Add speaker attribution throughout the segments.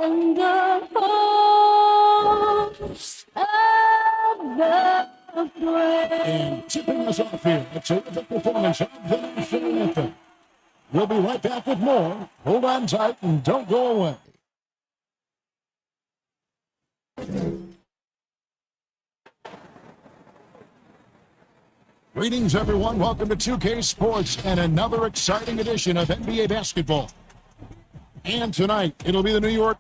Speaker 1: and the host of the praise.
Speaker 2: And tipping us off here, a terrific performance of the national anthem. We'll be right back with more. Hold on tight and don't go away. Greetings, everyone. Welcome to 2K Sports and another exciting edition of NBA basketball. And tonight, it'll be the New York.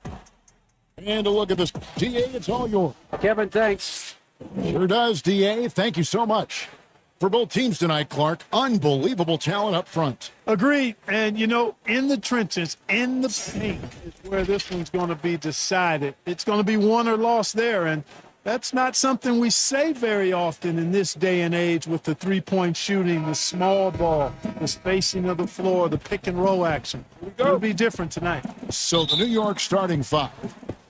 Speaker 2: And a look at this. DA, it's all yours.
Speaker 3: Kevin, thanks.
Speaker 2: Sure does, DA. Thank you so much. For both teams tonight, Clark, unbelievable talent up front.
Speaker 4: Agreed. And, you know, in the trenches, in the paint is where this one's going to be decided. It's going to be won or lost there. And that's not something we say very often in this day and age with the three-point shooting, the small ball, the spacing of the floor, the pick and roll action. It'll be different tonight.
Speaker 2: So the New York starting five.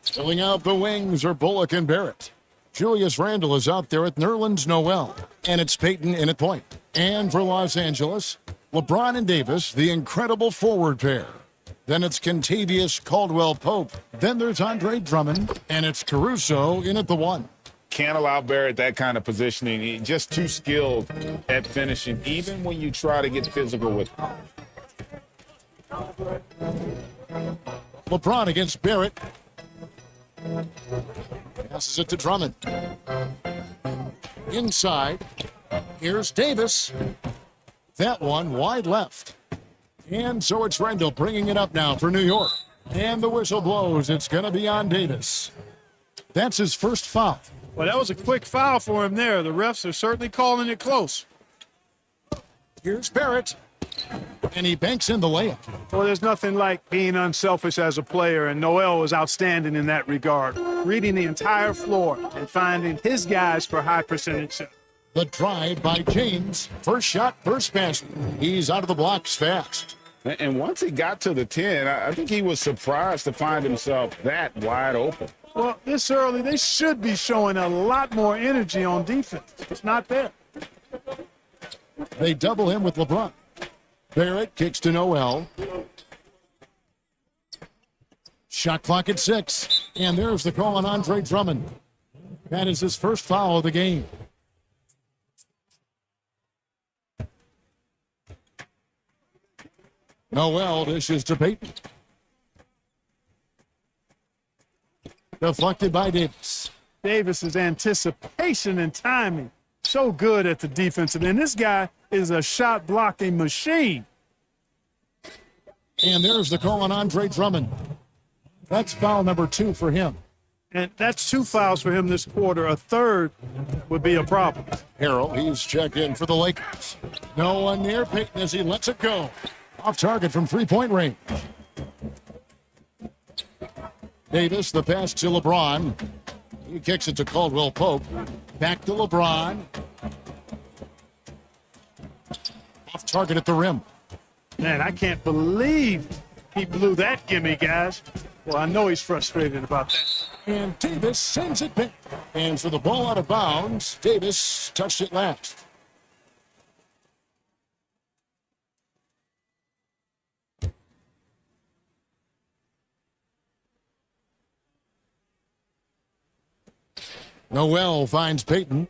Speaker 2: Filling out the wings are Bullock and Barrett. Julius Randle is out there at Nerlens Noel. And it's Peyton in at point. And for Los Angeles, LeBron and Davis, the incredible forward pair. Then it's Kentavious Caldwell-Pope. Then there's Andre Drummond. And it's Caruso in at the one.
Speaker 5: Can't allow Barrett that kind of positioning. He's just too skilled at finishing, even when you try to get physical with him.
Speaker 2: LeBron against Barrett. Passes it to Drummond. Inside. Here's Davis. That one wide left. And so it's Randle bringing it up now for New York. And the whistle blows. It's going to be on Davis. That's his first foul.
Speaker 4: Well, that was a quick foul for him there. The refs are certainly calling it close.
Speaker 2: Here's Barrett. And he banks in the layup.
Speaker 4: Well, there's nothing like being unselfish as a player, and Noel was outstanding in that regard. Reading the entire floor and finding his guys for high percentage shots.
Speaker 2: The drive by James. First shot, first basket. He's out of the blocks fast.
Speaker 5: And once he got to the 10, I think he was surprised to find himself that wide open.
Speaker 4: Well, this early, they should be showing a lot more energy on defense. It's not there.
Speaker 2: They double him with LeBron. Barrett kicks to Noel. Shot clock at 6. And there's the call on Andre Drummond. That is his first foul of the game. Noel dishes to Peyton. Deflected by Davis.
Speaker 4: Davis's anticipation and timing, so good at the defensive end. This guy is a shot blocking machine.
Speaker 2: And there's the call on Andre Drummond. That's foul number 2 for him.
Speaker 4: And that's 2 fouls for him this quarter. A third would be a problem.
Speaker 2: Harrell, he's checked in for the Lakers. No one near Peyton as he lets it go. Off target from three-point range. Davis, the pass to LeBron. He kicks it to Caldwell-Pope. Back to LeBron. Off target at the rim.
Speaker 4: Man, I can't believe he blew that gimme, guys. Well, I know he's frustrated about that.
Speaker 2: And Davis sends it back. And for the ball out of bounds, Davis touched it last. Noel finds Peyton.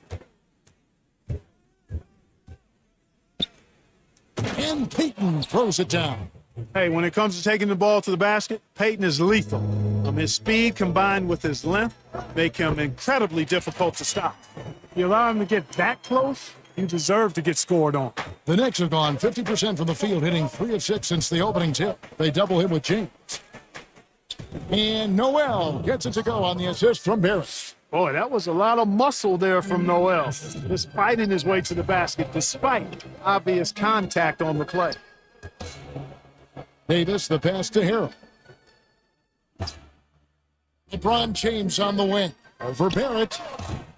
Speaker 2: And Peyton throws it down.
Speaker 4: Hey, when it comes to taking the ball to the basket, Peyton is lethal. His speed combined with his length make him incredibly difficult to stop. If you allow him to get that close, you deserve to get scored on.
Speaker 2: The Knicks have gone 50% from the field, hitting 3 of 6 since the opening tip. They double him with James. And Noel gets it to go on the assist from Barrett.
Speaker 4: Boy, that was a lot of muscle there from Noel. Just fighting his way to the basket despite obvious contact on the play.
Speaker 2: Davis, the pass to Harrell. LeBron James on the wing. Over Barrett.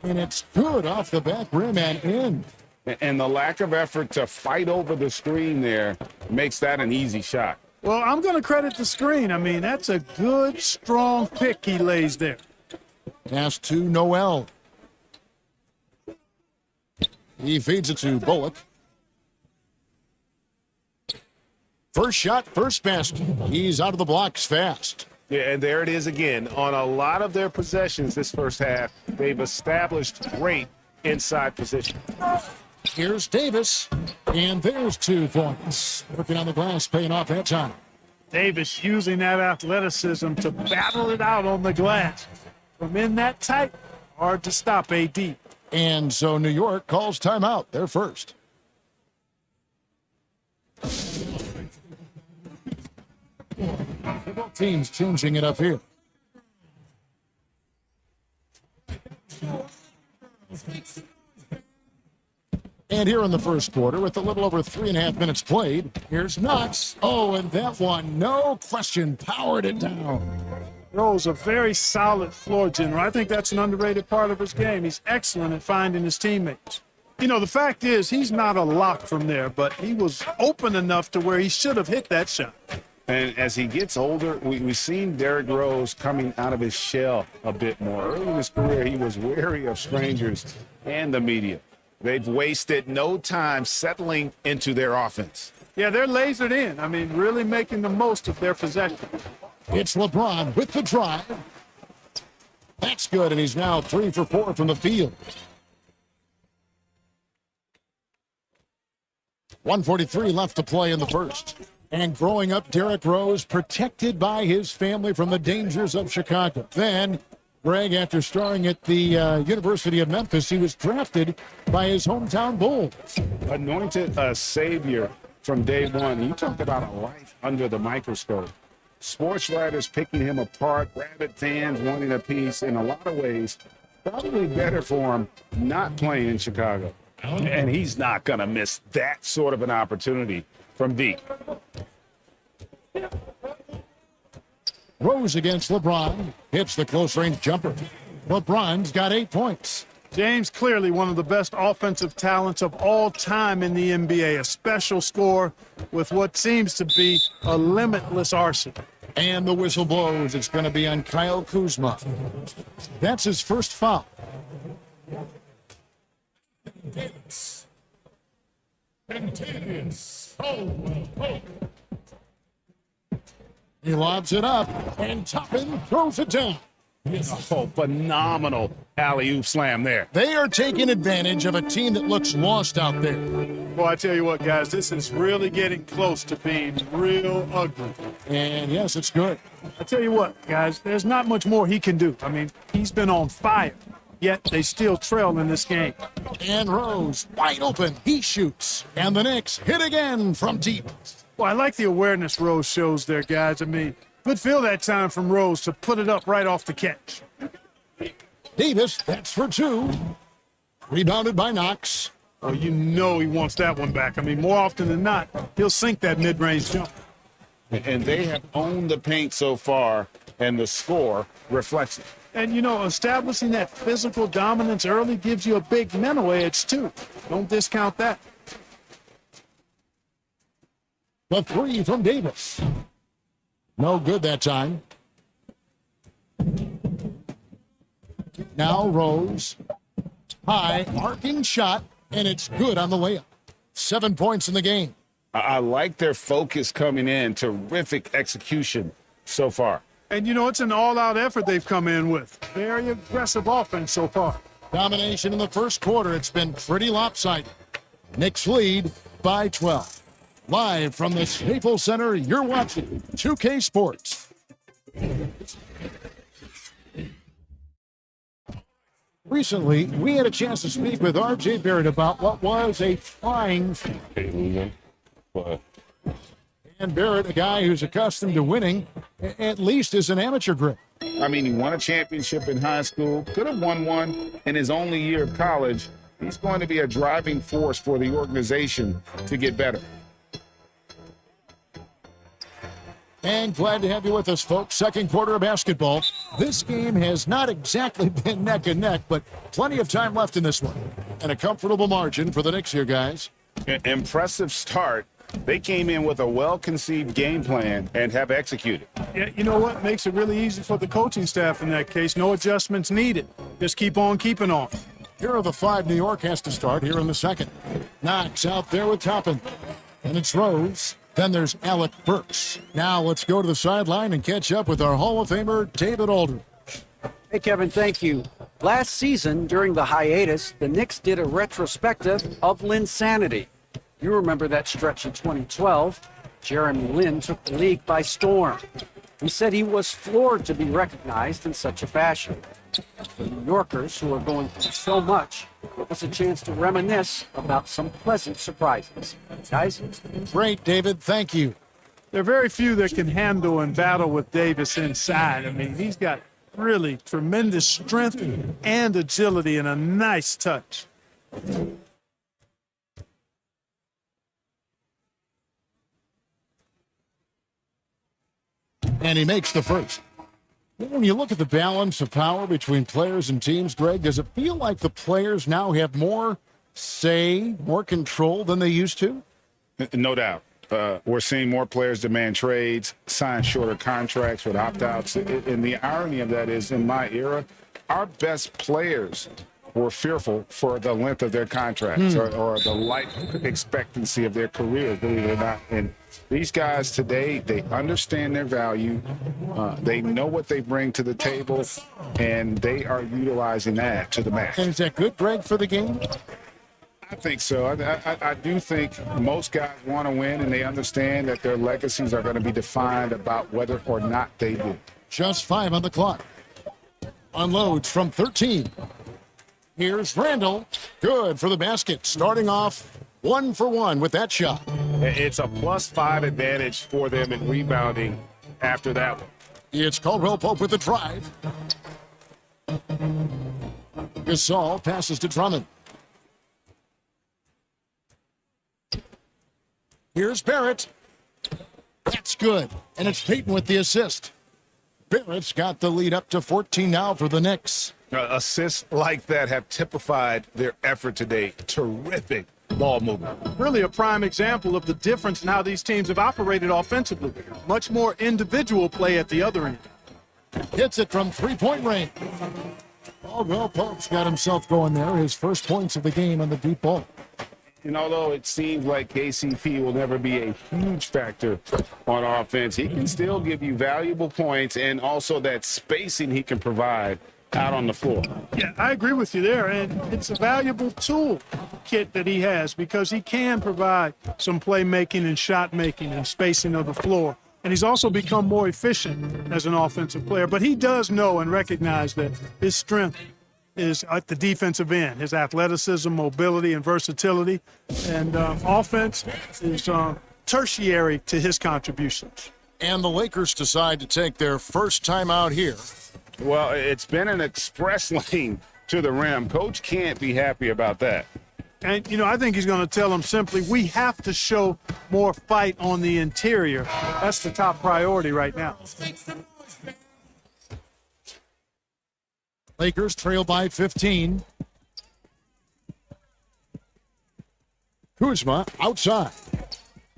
Speaker 2: And it's good off the back rim and in.
Speaker 5: And the lack of effort to fight over the screen there makes that an easy shot.
Speaker 4: Well, I'm going to credit the screen. I mean, that's a good, strong pick he lays there.
Speaker 2: Pass to Noel. He feeds it to Bullock. First shot, first basket. He's out of the blocks fast.
Speaker 5: Yeah, and there it is again. On a lot of their possessions this first half, they've established great inside position.
Speaker 2: Here's Davis, and there's 2 points. Working on the glass, paying off that time.
Speaker 4: Davis using that athleticism to battle it out on the glass. From in that tight, hard to stop AD.
Speaker 2: And so New York calls timeout, their first. Both teams changing it up here. And here in the first quarter, with a little over 3.5 minutes played, here's Knox. Oh, and that one, no question, powered it down.
Speaker 4: Rose, a very solid floor general. I think that's an underrated part of his game. He's excellent at finding his teammates. You know, the fact is, he's not a lock from there, but he was open enough to where he should have hit that shot.
Speaker 5: And as he gets older, we've seen Derrick Rose coming out of his shell a bit more. Early in his career, he was wary of strangers and the media. They've wasted no time settling into their offense.
Speaker 4: Yeah, they're lasered in. I mean, really making the most of their possession.
Speaker 2: It's LeBron with the drive. That's good, and he's now 3 for 4 from the field. 1:43 left to play in the first. And growing up, Derrick Rose protected by his family from the dangers of Chicago. Then, Greg, after starring at the University of Memphis, he was drafted by his hometown Bulls.
Speaker 5: Anointed a savior from day one. You talk about a life under the microscope. Sports writers picking him apart, rabid fans wanting a piece. In a lot of ways, probably better for him not playing in Chicago. And he's not going to miss that sort of an opportunity from deep.
Speaker 2: Rose against LeBron. Hits the close-range jumper. LeBron's got 8 points.
Speaker 4: James clearly one of the best offensive talents of all time in the NBA. A special scorer with what seems to be a limitless arsenal.
Speaker 2: And the whistle blows. It's going to be on Kyle Kuzma. That's his first foul. He lobs it up, and Toppin throws it down.
Speaker 5: Oh, phenomenal alley-oop slam there.
Speaker 2: They are taking advantage of a team that looks lost out there.
Speaker 4: Well, I tell you what, guys, this is really getting close to being real ugly.
Speaker 2: And yes, it's good.
Speaker 4: I tell you what, guys, there's not much more he can do. I mean, he's been on fire, yet they still trail in this game.
Speaker 2: And Rose, wide open, he shoots. And the Knicks hit again from deep.
Speaker 4: Well, I like the awareness Rose shows there, guys. I mean, good feel that time from Rose to put it up right off the catch.
Speaker 2: Davis, that's for 2. Rebounded by Knox.
Speaker 4: Oh, you know he wants that one back. I mean, more often than not, he'll sink that mid-range jump.
Speaker 5: And they have owned the paint so far, and the score reflects it.
Speaker 4: And, you know, establishing that physical dominance early gives you a big mental edge, too. Don't discount that.
Speaker 2: The 3 from Davis. No good that time. Now Rose. High, arcing shot, and it's good on the layup. 7 points in the game.
Speaker 5: I like their focus coming in. Terrific execution so far.
Speaker 4: And, you know, it's an all-out effort they've come in with. Very aggressive offense so far.
Speaker 2: Domination in the first quarter. It's been pretty lopsided. Knicks lead by 12. Live from the Staples Center, you're watching 2K Sports. Recently, we had a chance to speak with R.J. Barrett about what was a trying. And Barrett, a guy who's accustomed to winning, at least as an amateur grip.
Speaker 5: I mean, he won a championship in high school, could have won one in his only year of college. He's going to be a driving force for the organization to get better.
Speaker 2: And glad to have you with us, folks. Second quarter of basketball. This game has not exactly been neck and neck, but plenty of time left in this one. And a comfortable margin for the Knicks here, guys.
Speaker 5: Impressive start. They came in with a well-conceived game plan and have executed.
Speaker 4: Yeah, you know what? Makes it really easy for the coaching staff in that case. No adjustments needed. Just keep on keeping on.
Speaker 2: Here are the 5 New York has to start here in the second. Knox out there with Toppin. And it's Rose. Then there's Alec Burks. Now let's go to the sideline and catch up with our Hall of Famer, David Aldridge.
Speaker 3: Hey, Kevin, thank you. Last season, during the hiatus, the Knicks did a retrospective of Linsanity. You remember that stretch in 2012. Jeremy Lin took the league by storm. He said he was floored to be recognized in such a fashion. For New Yorkers who are going through so much, it was a chance to reminisce about some pleasant surprises. Guys?
Speaker 2: Great, David. Thank you.
Speaker 4: There are very few that can handle and battle with Davis inside. I mean, he's got really tremendous strength and agility and a nice touch.
Speaker 2: And he makes the first. When you look at the balance of power between players and teams, Greg, does it feel like the players now have more say, more control than they used to?
Speaker 5: No doubt. We're seeing more players demand trades, sign shorter contracts with opt-outs. And the irony of that is, in my era, our best players were fearful for the length of their contracts or the life expectancy of their careers, believe it or not. And these guys today, they understand their value. They know what they bring to the table, and they are utilizing that to the max.
Speaker 2: And is that good, Greg, for the game?
Speaker 5: I think so. I do think most guys want to win, and they understand that their legacies are going to be defined about whether or not they do.
Speaker 2: Just 5 on the clock. Unloads from 13. Here's Randall. Good for the basket. Starting off 1 for 1 with that shot.
Speaker 5: It's a +5 advantage for them in rebounding after that one.
Speaker 2: It's Caldwell Pope with the drive. Gasol passes to Drummond. Here's Barrett. That's good. And it's Payton with the assist. Barrett's got the lead up to 14 now for the Knicks.
Speaker 5: Assists like that have typified their effort today. Terrific ball movement.
Speaker 4: Really a prime example of the difference in how these teams have operated offensively. Much more individual play at the other end.
Speaker 2: Hits it from three-point range. Caldwell Pope's got himself going there. His first points of the game on the deep ball.
Speaker 5: And although it seems like KCP will never be a huge factor on offense, he can still give you valuable points and also that spacing he can provide out on the floor.
Speaker 4: Yeah, I agree with you there, and it's a valuable tool kit that he has because he can provide some playmaking and shot making and spacing of the floor. And he's also become more efficient as an offensive player. But he does know and recognize that his strength is at the defensive end, his athleticism, mobility, and versatility. And offense is tertiary to his contributions.
Speaker 2: And the Lakers decide to take their first time out here.
Speaker 5: Well, it's been an express lane to the rim. Coach can't be happy about that.
Speaker 4: And, you know, I think he's going to tell them simply, we have to show more fight on the interior. That's the top priority right now.
Speaker 2: Lakers trail by 15. Kuzma outside.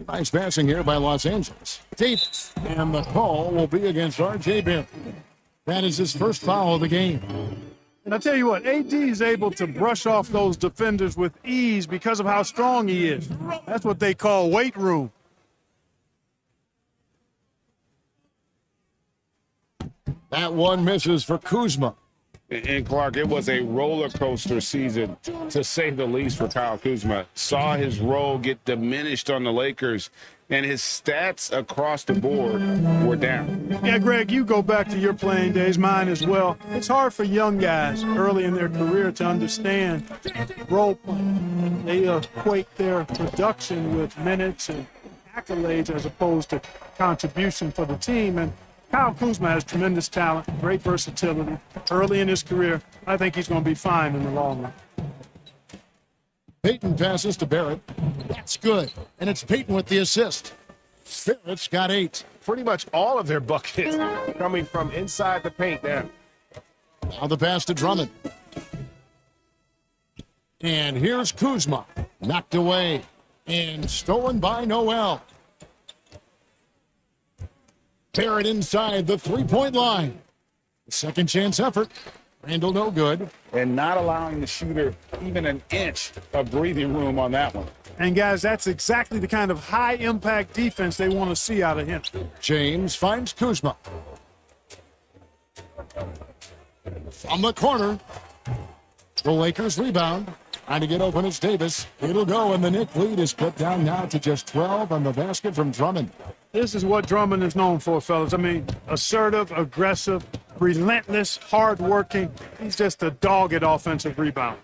Speaker 2: Nice passing here by Los Angeles. Davis. And the call will be against R.J. Barrett. That is his first foul of the game.
Speaker 4: And I tell you what, AD is able to brush off those defenders with ease because of how strong he is. That's what they call weight room.
Speaker 2: That one misses for Kuzma.
Speaker 5: And Clark, it was a roller coaster season, to say the least, for Kyle Kuzma. Saw his role get diminished on the Lakers, and his stats across the board were down.
Speaker 4: Yeah, Greg, you go back to your playing days, mine as well. It's hard for young guys early in their career to understand role playing. They equate their production with minutes and accolades as opposed to contribution for the team. And Kyle Kuzma has tremendous talent, great versatility. Early in his career, I think he's going to be fine in the long run.
Speaker 2: Payton passes to Barrett. That's good. And it's Payton with the assist. Barrett's got 8.
Speaker 6: Pretty much all of their buckets coming from inside the paint now.
Speaker 2: Now the pass to Drummond. And here's Kuzma. Knocked away. And stolen by Noel. Barrett inside the three-point line. Second chance effort. Randall no good.
Speaker 5: And not allowing the shooter even an inch of breathing room on that one.
Speaker 4: And, guys, that's exactly the kind of high-impact defense they want to see out of him.
Speaker 2: James finds Kuzma. From the corner, the Lakers rebound. Trying to get open, it's Davis. It'll go, and the Knicks lead is cut down now to just 12 on the basket from Drummond.
Speaker 4: This is what Drummond is known for, fellas. I mean, assertive, aggressive, relentless, hard-working. He's just a dogged offensive rebound.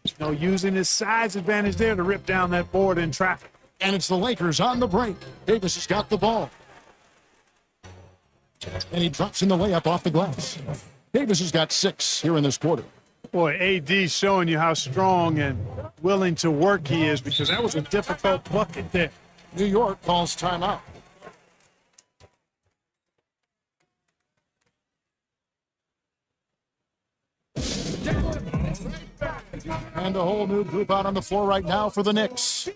Speaker 4: You know, using his size advantage there to rip down that board in traffic.
Speaker 2: And it's the Lakers on the break. Davis has got the ball. And he drops in the layup off the glass. Davis has got 6 here in this quarter.
Speaker 4: Boy, AD's showing you how strong and willing to work he is, because that was a difficult bucket there.
Speaker 2: New York calls timeout. And a whole new group out on the floor right now for the Knicks.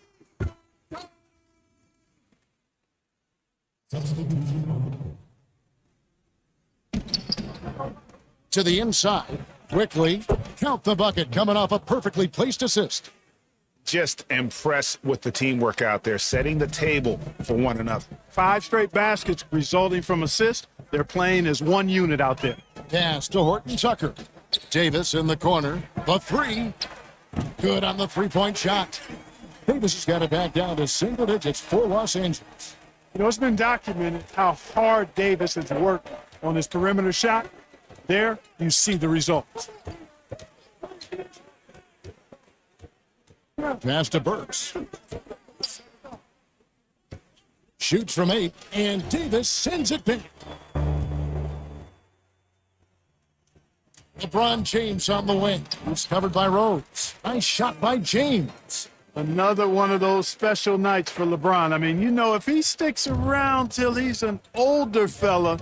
Speaker 2: To the inside. Quickly. Count the bucket coming off a perfectly placed assist.
Speaker 5: Just impressed with the teamwork out there, setting the table for one another.
Speaker 4: 5 straight baskets resulting from assists. They're playing as one unit out there.
Speaker 2: Pass to Horton Tucker. Davis in the corner. The 3. Good on the three-point shot. Davis has got it back down to single digits for Los Angeles.
Speaker 4: You know, it's been documented how hard Davis has worked on his perimeter shot. There, you see the results.
Speaker 2: Pass to Burks. Shoots from 8, and Davis sends it back. LeBron James on the wing. He's covered by Rhodes. Nice shot by James.
Speaker 4: Another one of those special nights for LeBron. I mean, you know, if he sticks around till he's an older fella,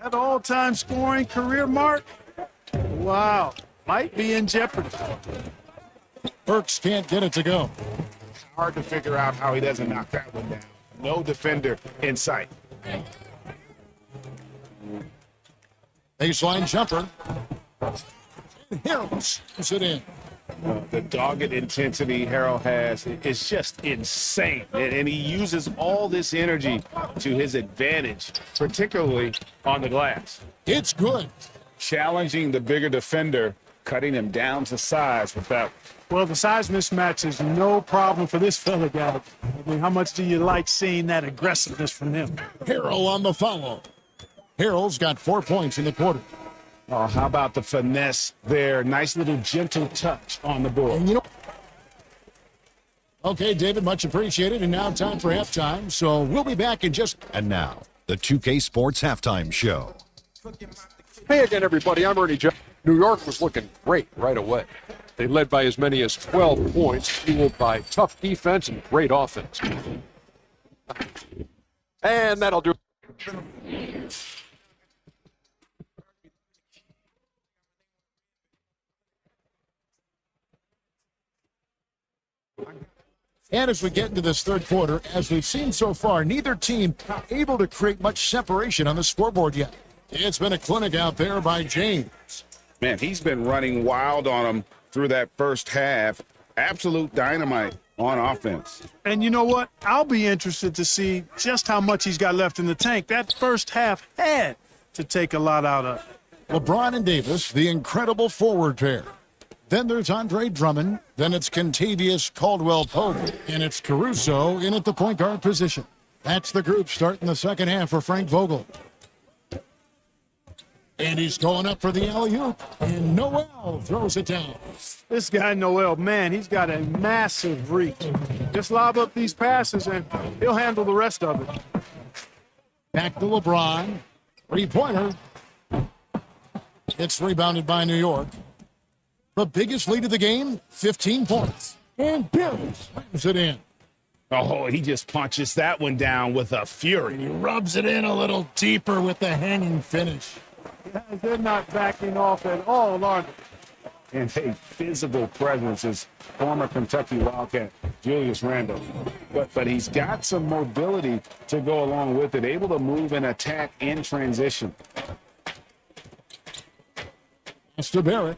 Speaker 4: that all-time scoring career mark, wow, might be in jeopardy.
Speaker 2: Burks can't get it to go.
Speaker 5: Hard to figure out how he doesn't knock that one down. No defender in sight.
Speaker 2: Baseline jumper. Harold puts it in.
Speaker 5: The dogged intensity Harold has is just insane. And he uses all this energy to his advantage, particularly on the glass.
Speaker 2: It's good.
Speaker 5: Challenging the bigger defender, cutting him down to size with that.
Speaker 4: Well, the size mismatch is no problem for this fella, guy. I mean, how much do you like seeing that aggressiveness from him?
Speaker 2: Harold on the follow. Harold's got 4 points in the quarter.
Speaker 5: Oh, how about the finesse there? Nice little gentle touch on the board.
Speaker 2: And you know, okay, David, much appreciated. And now time for halftime. So we'll be back in just.
Speaker 7: And now, the 2K Sports Halftime Show.
Speaker 8: Hey again, everybody. I'm Ernie Jones. New York was looking great right away. They led by as many as 12 points, fueled by tough defense and great offense. And that'll do it.
Speaker 2: And as we get into this third quarter, as we've seen so far, neither team able to create much separation on the scoreboard yet. It's been a clinic out there by James.
Speaker 5: Man, he's been running wild on him through that first half. Absolute dynamite on offense.
Speaker 4: And you know what? I'll be interested to see just how much he's got left in the tank. That first half had to take a lot out of.
Speaker 2: LeBron and Davis, the incredible forward pair. Then there's Andre Drummond. Then it's Kentavious Caldwell-Pope. And it's Caruso in at the point guard position. That's the group starting the second half for Frank Vogel. And he's going up for the alley-oop. And Noel throws it down.
Speaker 4: This guy, Noel, man, he's got a massive reach. Just lob up these passes, and he'll handle the rest of it.
Speaker 2: Back to LeBron. Three-pointer. It's rebounded by New York. The biggest lead of the game, 15 points. And Bill slams it in.
Speaker 5: Oh, he just punches that one down with a fury.
Speaker 2: He rubs it in a little deeper with the hanging finish.
Speaker 4: They're not backing off at all, are they?
Speaker 5: And a physical presence is former Kentucky Wildcat Julius Randle. But he's got some mobility to go along with it, able to move and attack in transition.
Speaker 2: That's to Barrett.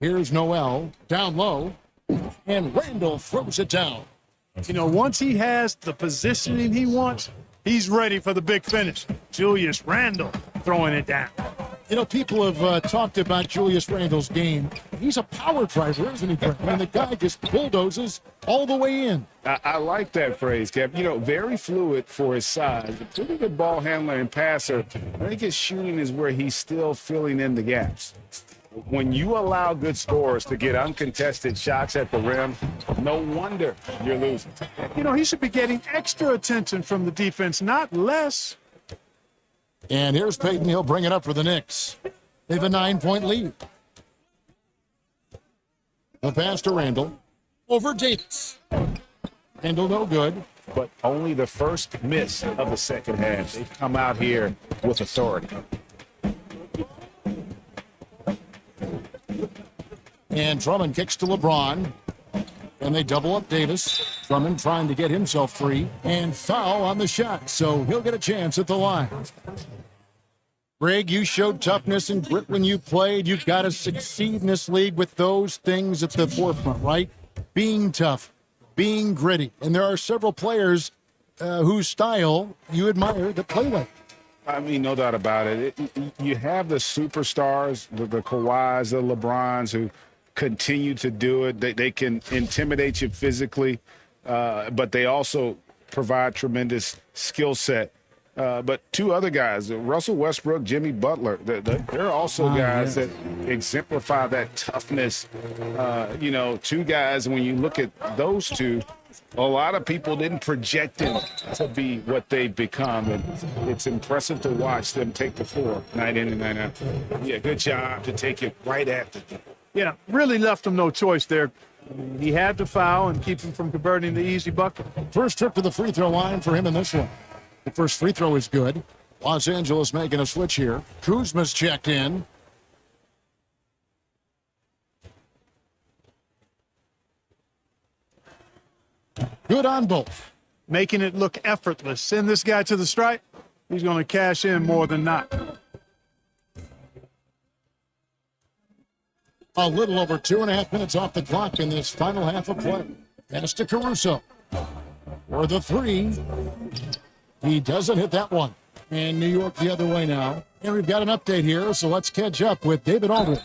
Speaker 2: Here's Noel down low, and Randall throws it down.
Speaker 4: You know, once he has the positioning he wants, he's ready for the big finish. Julius Randle throwing it down.
Speaker 2: You know, people have talked about Julius Randle's game. He's a power driver, isn't he, Brent? I mean, the guy just bulldozes all the way in.
Speaker 5: I like that phrase, Kev. You know, very fluid for his size. A pretty good ball handler and passer. I think his shooting is where he's still filling in the gaps. When you allow good scorers to get uncontested shots at the rim, no wonder you're losing.
Speaker 4: You know, he should be getting extra attention from the defense, not less.
Speaker 2: And here's Payton. He'll bring it up for the Knicks. They have a 9-point lead. The pass to Randall. Over Davis. Randall no good.
Speaker 5: But only the first miss of the second half. They've come out here with authority.
Speaker 2: And Drummond kicks to LeBron. And they double up Davis. Drummond trying to get himself free. And foul on the shot, so he'll get a chance at the line. Greg, you showed toughness and grit when you played. You've got to succeed in this league with those things at the forefront, right? Being tough, being gritty. And there are several players whose style you admire that play like.
Speaker 5: I mean, no doubt about it. You have the superstars, the Kawhis, the LeBrons, who continue to do it. They can intimidate you physically, but they also provide tremendous skill set. But two other guys, Russell Westbrook, Jimmy Butler, they're also guys that exemplify that toughness. You know, two guys, when you look at those two, a lot of people didn't project them to be what they've become. And it's impressive to watch them take the floor night in and night out. Yeah, good job to take it right at them.
Speaker 4: Yeah, really left him no choice there. He had to foul and keep him from converting the easy bucket.
Speaker 2: First trip to the free throw line for him in this one. The first free throw is good. Los Angeles making a switch here. Kuzma's checked in. Good on both.
Speaker 4: Making it look effortless. Send this guy to the stripe. He's going to cash in more than not.
Speaker 2: A little over 2.5 minutes off the clock in this final half of play. Pass to Caruso. For the three. He doesn't hit that one. And New York the other way now. And we've got an update here, so let's catch up with David Aldridge.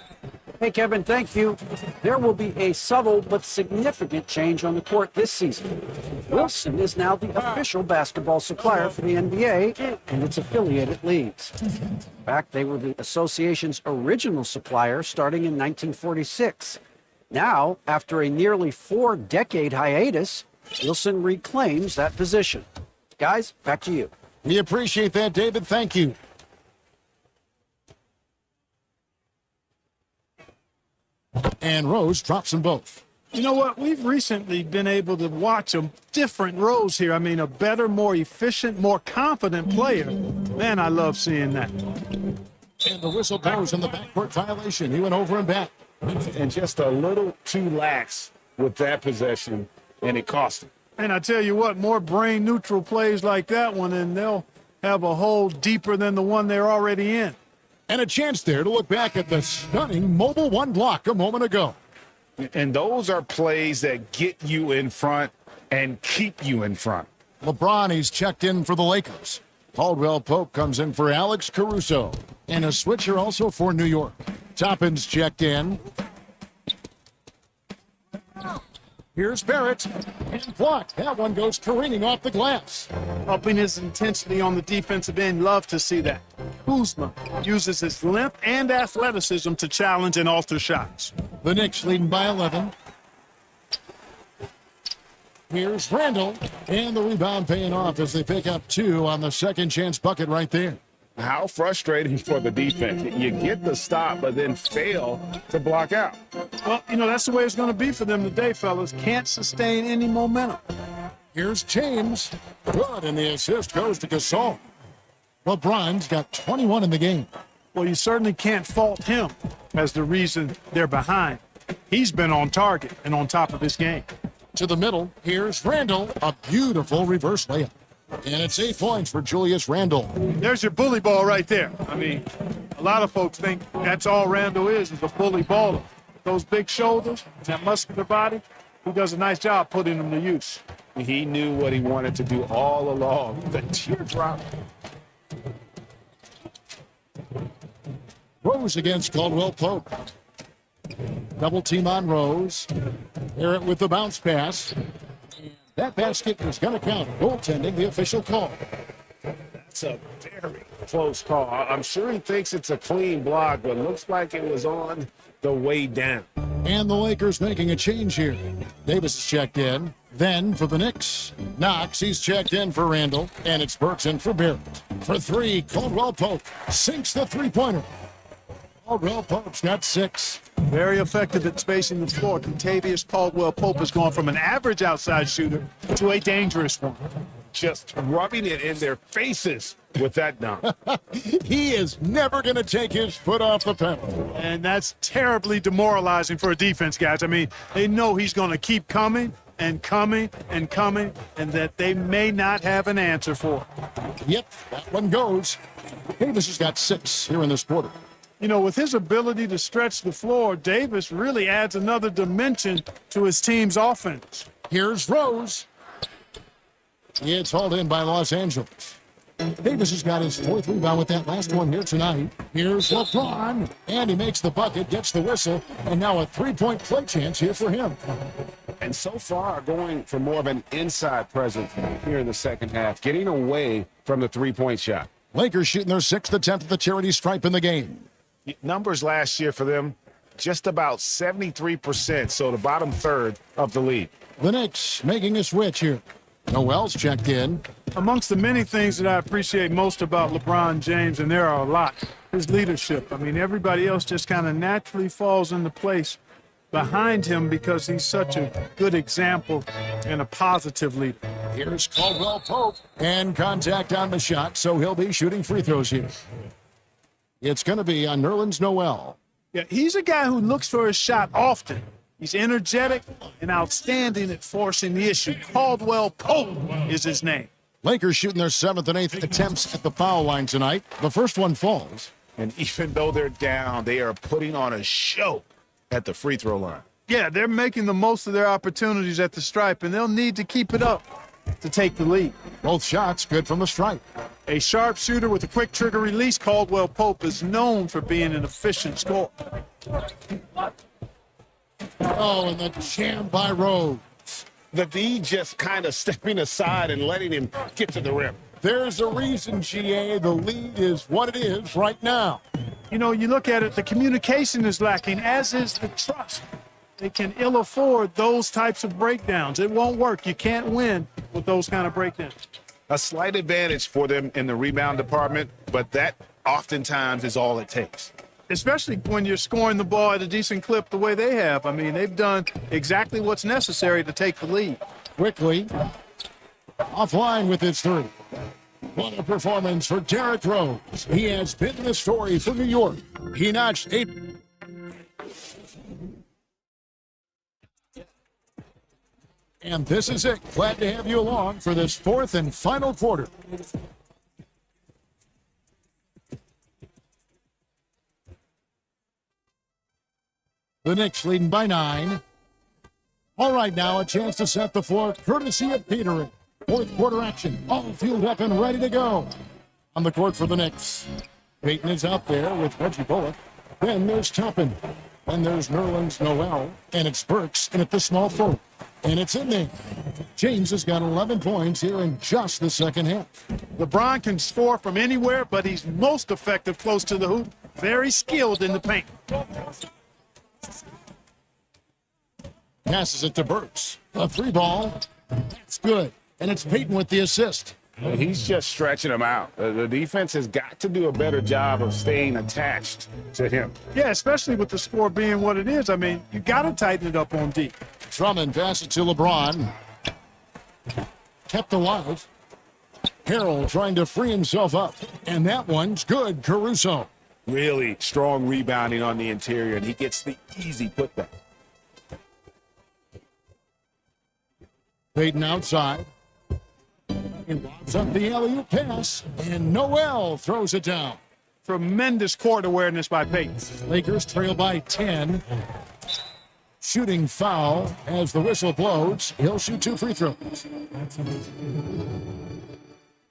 Speaker 3: Hey, Kevin, thank you. There will be a subtle but significant change on the court this season. Wilson is now the official basketball supplier for the NBA and its affiliated leagues. In fact, they were the association's original supplier starting in 1946. Now, after a nearly 4-decade hiatus, Wilson reclaims that position. Guys, back to you.
Speaker 2: We appreciate that, David. Thank you. And Rose drops them both.
Speaker 4: You know what? We've recently been able to watch a different Rose here. I mean, a better, more efficient, more confident player. Man, I love seeing that.
Speaker 2: And the whistle blows in the backcourt violation. He went over and back.
Speaker 5: And just a little too lax with that possession, and it cost him.
Speaker 4: And I tell you what, more brain-neutral plays like that one, and they'll have a hole deeper than the one they're already in.
Speaker 2: And a chance there to look back at the stunning mobile one block a moment ago.
Speaker 5: And those are plays that get you in front and keep you in front.
Speaker 2: LeBron, he's checked in for the Lakers. Caldwell Pope comes in for Alex Caruso. And a switcher also for New York. Toppin's checked in. Here's Barrett. And blocked. That one goes careening off the glass.
Speaker 4: Upping his intensity on the defensive end. Love to see that. Kuzma uses his length and athleticism to challenge and alter shots.
Speaker 2: The Knicks leading by 11. Here's Randall. And the rebound paying off as they pick up 2 on the second chance bucket right there.
Speaker 5: How frustrating for the defense. You get the stop, but then fail to block out.
Speaker 4: Well, you know, that's the way it's going to be for them today, fellas. Can't sustain any momentum.
Speaker 2: Here's James. Good, and the assist goes to Gasol. LeBron's got 21 in the game.
Speaker 4: Well, you certainly can't fault him as the reason they're behind. He's been on target and on top of his game.
Speaker 2: To the middle, here's Randall. A beautiful reverse layup. And it's 8 points for Julius Randle.
Speaker 4: There's your bully ball right there. I mean, a lot of folks think that's all Randall is a bully baller. those big shoulders, that muscular body, he does a nice job putting them to use.
Speaker 5: He knew what he wanted to do all along. The teardrop.
Speaker 2: Rose against Caldwell Pope. Double team on Rose. Barrett with the bounce pass. That basket is going to count. Goaltending, the official call.
Speaker 5: That's a very close call. I'm sure he thinks it's a clean block, but looks like it was on the way down.
Speaker 2: And the Lakers making a change here. Davis is checked in. Then for the Knicks, KNICKS, he's checked in for Randall. And it's Burks in for Barrett. For three, Caldwell Pope sinks the three-pointer. Caldwell Pope's got 6.
Speaker 4: Very effective at spacing the floor. Contavious Caldwell Pope has gone from an average outside shooter to a dangerous one.
Speaker 5: Just rubbing it in their faces with that dunk.
Speaker 2: He is never going to take his foot off the pedal.
Speaker 4: And that's terribly demoralizing for a defense, guys. I mean, they know he's going to keep coming and coming and coming, and that they may not have an answer for.
Speaker 2: Yep, that one goes. Davis has got 6 here in this quarter.
Speaker 4: You know, with his ability to stretch the floor, Davis really adds another dimension to his team's offense.
Speaker 2: Here's Rose. It's hauled in by Los Angeles. Davis has got his 4th rebound with that last one here tonight. Here's LeBron, and he makes the bucket, gets the whistle, and now a 3-point play chance here for him.
Speaker 5: And so far, going for more of an inside presence here in the second half, getting away from the three-point shot.
Speaker 2: Lakers shooting their 6th attempt at the charity stripe in the game.
Speaker 5: Numbers last year for them, just about 73%, so the bottom third of the league.
Speaker 2: The Knicks making a switch here. Noel's checked in.
Speaker 4: Amongst the many things that I appreciate most about LeBron James, and there are a lot, his leadership. I mean, everybody else just kind of naturally falls into place behind him because he's such a good example and a positive leader.
Speaker 2: Here's Caldwell Pope, and contact on the shot, so he'll be shooting free throws here. It's going to be on Nerlens Noel.
Speaker 4: Yeah, he's a guy who looks for his shot often. He's energetic and outstanding at forcing the issue. Caldwell Pope is his name.
Speaker 2: Lakers shooting their 7th and 8th attempts at the foul line tonight. The first one falls.
Speaker 5: And even though they're down, they are putting on a show at the free throw line.
Speaker 4: Yeah, they're making the most of their opportunities at the stripe, and they'll need to keep it up to take the lead.
Speaker 2: Both shots good from the stripe.
Speaker 4: A sharp shooter with a quick trigger release, Caldwell Pope is known for being an efficient scorer.
Speaker 2: Oh, and the jam by Rose.
Speaker 5: The D just kind of stepping aside and letting him get to the rim.
Speaker 2: There's a reason, GA, the lead is what it is right now.
Speaker 4: You know, you look at it, the communication is lacking, as is the trust. They can ill afford those types of breakdowns. It won't work. You can't win with those kind of breakdowns.
Speaker 5: A slight advantage for them in the rebound department, but that oftentimes is all it takes.
Speaker 4: Especially when you're scoring the ball at a decent clip the way they have. I mean, they've done exactly what's necessary to take the lead.
Speaker 2: Quickly, offline with his 3. What a performance for Derrick Rose. He has been the story for New York. He notched 8. And this is it. Glad to have you along for this 4th and final quarter. The Knicks leading by 9. All right, now a chance to set the floor, courtesy of Petering. 4th quarter action, all fueled up and ready to go. On the court for the Knicks, Payton is out there with Reggie Bullock. Then there's Toppin. Then there's Nerlens Noel. And it's Burks in at the small forward. And it's in there. James has got 11 points here in just the second half.
Speaker 4: LeBron can score from anywhere, but he's most effective close to the hoop. Very skilled in the paint.
Speaker 2: Passes it to Burks. A 3 ball. That's good. And it's Payton with the assist.
Speaker 5: He's just stretching him out. The defense has got to do a better job of staying attached to him.
Speaker 4: Yeah, especially with the score being what it is. I mean, you got to tighten it up on D.
Speaker 2: Drummond passes to LeBron. Kept alive. Harrell trying to free himself up. And that one's good. Caruso.
Speaker 5: Really strong rebounding on the interior, and he gets the easy putback.
Speaker 2: Payton outside. He lobs up the alley-oop pass. And Noel throws it down.
Speaker 4: Tremendous court awareness by Payton.
Speaker 2: Lakers trail by 10. Shooting foul as the whistle blows. He'll shoot 2 free throws.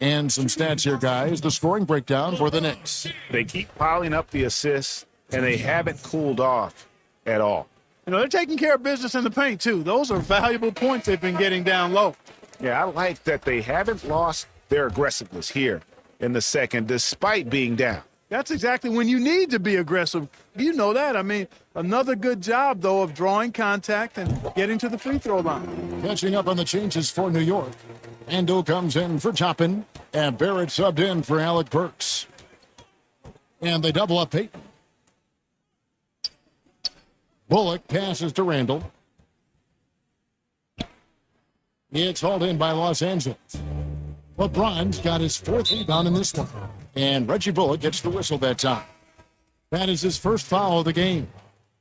Speaker 2: And some stats here, guys. The scoring breakdown for the Knicks.
Speaker 5: They keep piling up the assists, and they haven't cooled off at all.
Speaker 4: You know, they're taking care of business in the paint, too. Those are valuable points they've been getting down low.
Speaker 5: Yeah, I like that they haven't lost their aggressiveness here in the second, despite being down.
Speaker 4: That's exactly when you need to be aggressive. You know that. I mean, another good job, though, of drawing contact and getting to the free throw line.
Speaker 2: Catching up on the changes for New York. Ando comes in for Toppin, and Barrett subbed in for Alec Burks. And they double up Payton. Bullock passes to Randall. It's hauled in by Los Angeles. LeBron's got his 4th rebound in this one. And Reggie Bullock gets the whistle that time. That is his first foul of the game.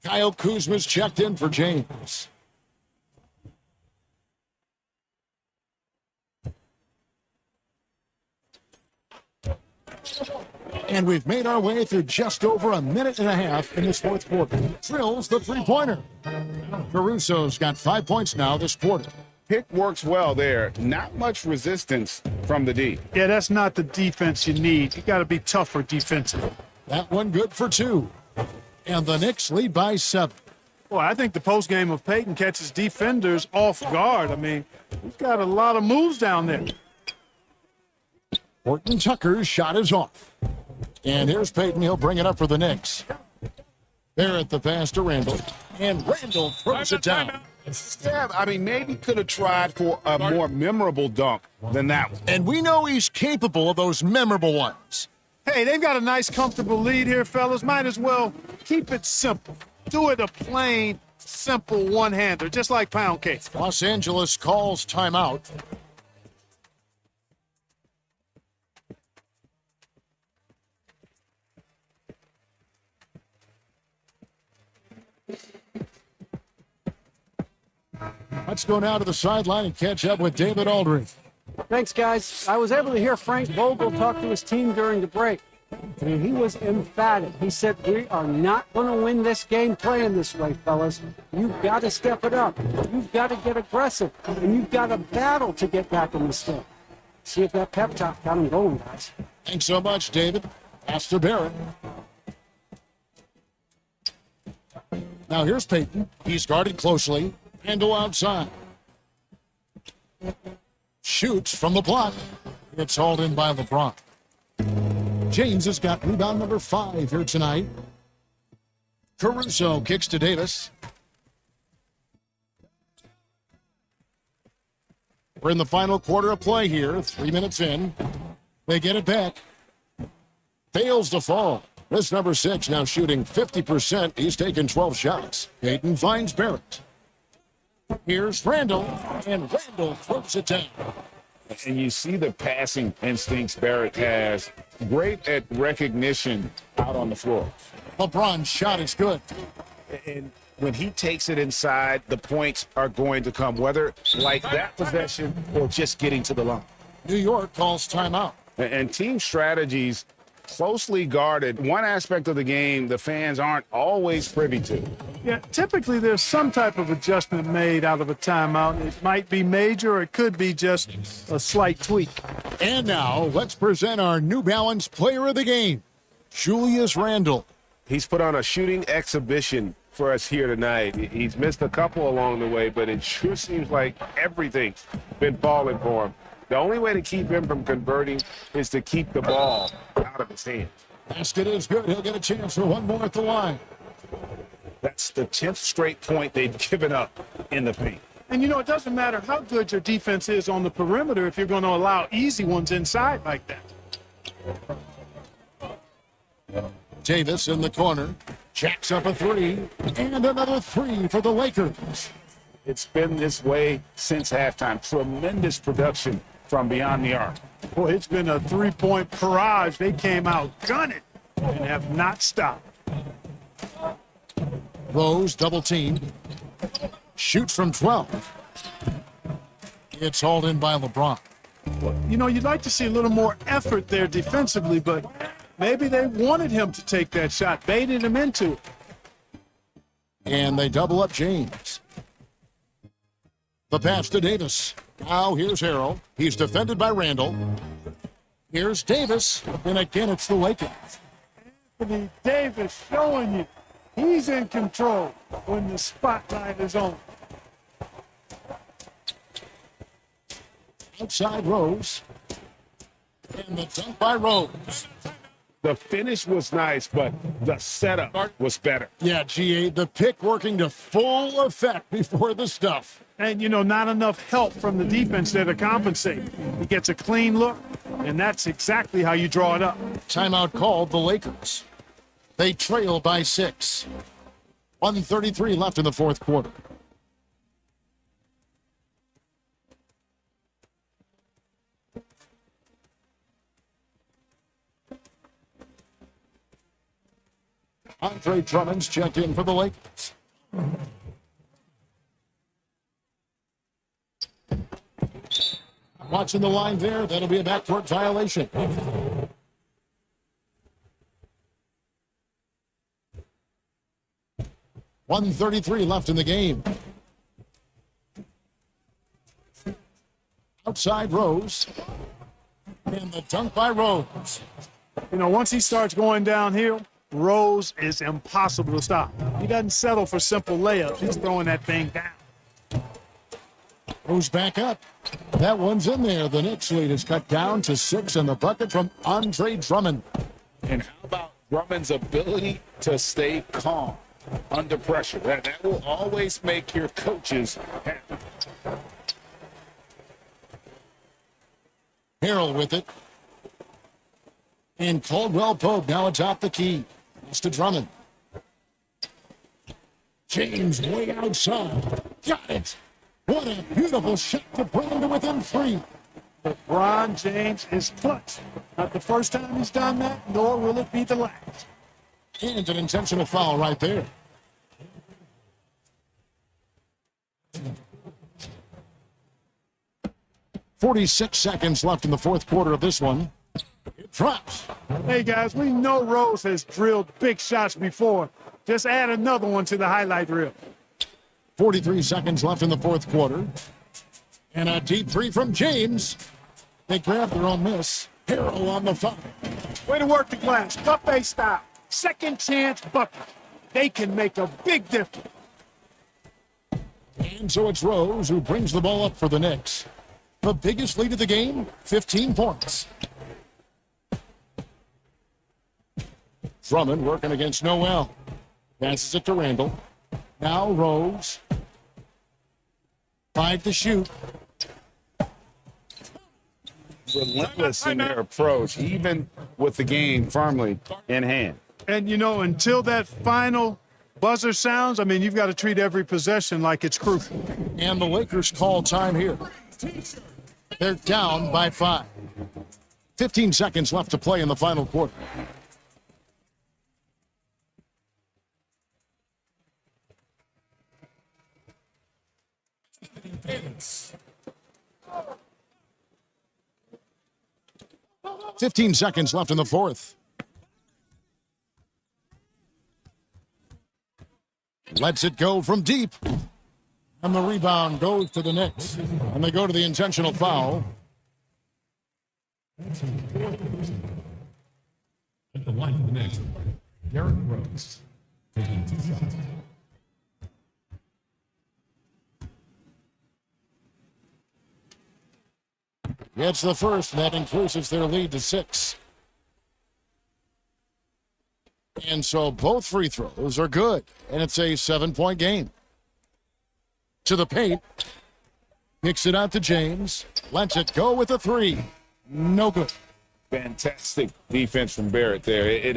Speaker 2: Kyle Kuzma's checked in for James. And we've made our way through just over a minute and a half in this 4th quarter. Drills the three-pointer. Caruso's got 5 points now this quarter.
Speaker 5: Pick works well there. Not much resistance from the D.
Speaker 4: Yeah, that's not the defense you need. You got to be tougher defensively.
Speaker 2: That one good for 2. And the Knicks lead by 7.
Speaker 4: Well, I think the postgame of Payton catches defenders off guard. I mean, he's got a lot of moves down there.
Speaker 2: Horton Tucker's shot is off. And here's Payton. He'll bring it up for the Knicks. Barrett the pass to Randall. And Randall throws it down.
Speaker 5: Yeah, I mean, maybe could have tried for a more memorable dunk than that one.
Speaker 2: And we know he's capable of those memorable ones.
Speaker 4: Hey, they've got a nice, comfortable lead here, fellas. Might as well keep it simple. Do it a plain, simple one-hander, just like pound cake.
Speaker 2: Los Angeles calls timeout. Let's go now to the sideline and catch up with David Aldridge.
Speaker 3: Thanks, guys. I was able to hear Frank Vogel talk to his team during the break. And he was emphatic. He said, we are not going to win this game playing this way, fellas. You've got to step it up. You've got to get aggressive. And you've got to battle to get back in this thing. See if that pep talk got him going, guys.
Speaker 2: Thanks so much, David. Pass to Barrett. Now here's Payton. He's guarded closely. Handle outside. Shoots from the block. It's hauled in by LeBron. James has got rebound number 5 here tonight. Caruso kicks to Davis. We're in the final quarter of play here. 3 minutes in. They get it back. Fails to fall. This number 6 now shooting 50%. He's taken 12 shots. Payton finds Barrett. Here's Randall, and Randall throws it down.
Speaker 5: And you see the passing instincts Barrett has. Great at recognition out on the floor.
Speaker 2: LeBron's shot is good.
Speaker 5: And when he takes it inside, the points are going to come, whether like that possession or just getting to the line.
Speaker 2: New York calls timeout.
Speaker 5: And team strategies closely guarded. One aspect of the game the fans aren't always privy to.
Speaker 4: Yeah, typically there's some type of adjustment made out of a timeout. It might be major, or it could be just a slight tweak.
Speaker 2: And now let's present our New Balance player of the game, Julius Randle.
Speaker 6: He's put on a shooting exhibition for us here tonight. He's missed a couple along the way, but it sure seems like everything's been falling for him. The only way to keep him from converting is to keep the ball out of his hands.
Speaker 2: Basket is good. He'll get a chance for one more at the line.
Speaker 5: That's the 10th straight point they've given up in the paint.
Speaker 4: And, you know, it doesn't matter how good your defense is on the perimeter if you're going to allow easy ones inside like that.
Speaker 2: Davis in the corner. Jacks up a 3. And another 3 for the Lakers.
Speaker 5: It's been this way since halftime. Tremendous production from beyond the arc.
Speaker 4: Boy, it's been a three-point barrage. They came out gunning and have not stopped.
Speaker 2: Rose double team. Shoots from 12. It's hauled in by LeBron.
Speaker 4: You know, you'd like to see a little more effort there defensively, but maybe they wanted him to take that shot, baited him into it.
Speaker 2: And they double up James. The pass to Davis. Now here's Harrell. He's defended by Randall. Here's Davis. And again, it's the Lakers.
Speaker 4: Anthony Davis showing you he's in control when the spotlight is on.
Speaker 2: Outside Rose. And the dunk by Rose.
Speaker 5: The finish was nice, but the setup was better.
Speaker 2: Yeah, GA, the pick working to full effect before the stuff.
Speaker 4: And, you know, not enough help from the defense there to compensate. He gets a clean look, and that's exactly how you draw it up.
Speaker 2: Timeout called the Lakers. They trail by 6. 1:33 left in the fourth quarter. Andre Drummond's checked in for the Lakers. Watching the line there, that'll be a backcourt violation. $1:33 left in the game. Outside Rose. And the dunk by Rose.
Speaker 4: You know, once he starts going downhill, Rose is impossible to stop. He doesn't settle for simple layups. He's throwing that thing down.
Speaker 2: Rose back up. That one's in there. The Knicks lead is cut down to 6 in the bucket from Andre Drummond.
Speaker 5: And how about Drummond's ability to stay calm under pressure? That will always make your coaches happy.
Speaker 2: Harrell with it. And Caldwell Pope now atop the key. It's to Drummond. James way outside. Got it. What a beautiful shot to bring him to within 3.
Speaker 4: LeBron James is clutch. Not the first time he's done that, nor will it be the last.
Speaker 2: And an intentional foul right there. .46 seconds left in the fourth quarter of this one. It drops.
Speaker 4: Hey, guys, we know Rose has drilled big shots before. Just add another one to the highlight reel.
Speaker 2: 43 seconds left in the fourth quarter. And a deep 3 from James. They grab their own miss. Harrell on the foul.
Speaker 4: Way to work the glass. Buffet style. Second chance bucket. They can make a big difference.
Speaker 2: And so it's Rose who brings the ball up for the Knicks. The biggest lead of the game, 15 points. Drummond working against Noel. Passes it to Randall. Now Rose. 5 to shoot.
Speaker 5: Relentless in their approach, even with the game firmly in hand.
Speaker 4: And, you know, until that final buzzer sounds, I mean, you've got to treat every possession like it's crucial.
Speaker 2: And the Lakers call time here. They're down by 5. 15 seconds left to play in the final quarter. Davis. 15 seconds left in the fourth. Lets it go from deep. And the rebound goes to the Knicks. And they go to the intentional foul.
Speaker 9: At the line of the Knicks, Derrick Rose taking 2 shots.
Speaker 2: Gets the first, and that increases their lead to 6. And so both free throws are good, and it's a 7-point game. To the paint, kicks it out to James, lets it go with a 3. No good.
Speaker 5: Fantastic defense from Barrett there. It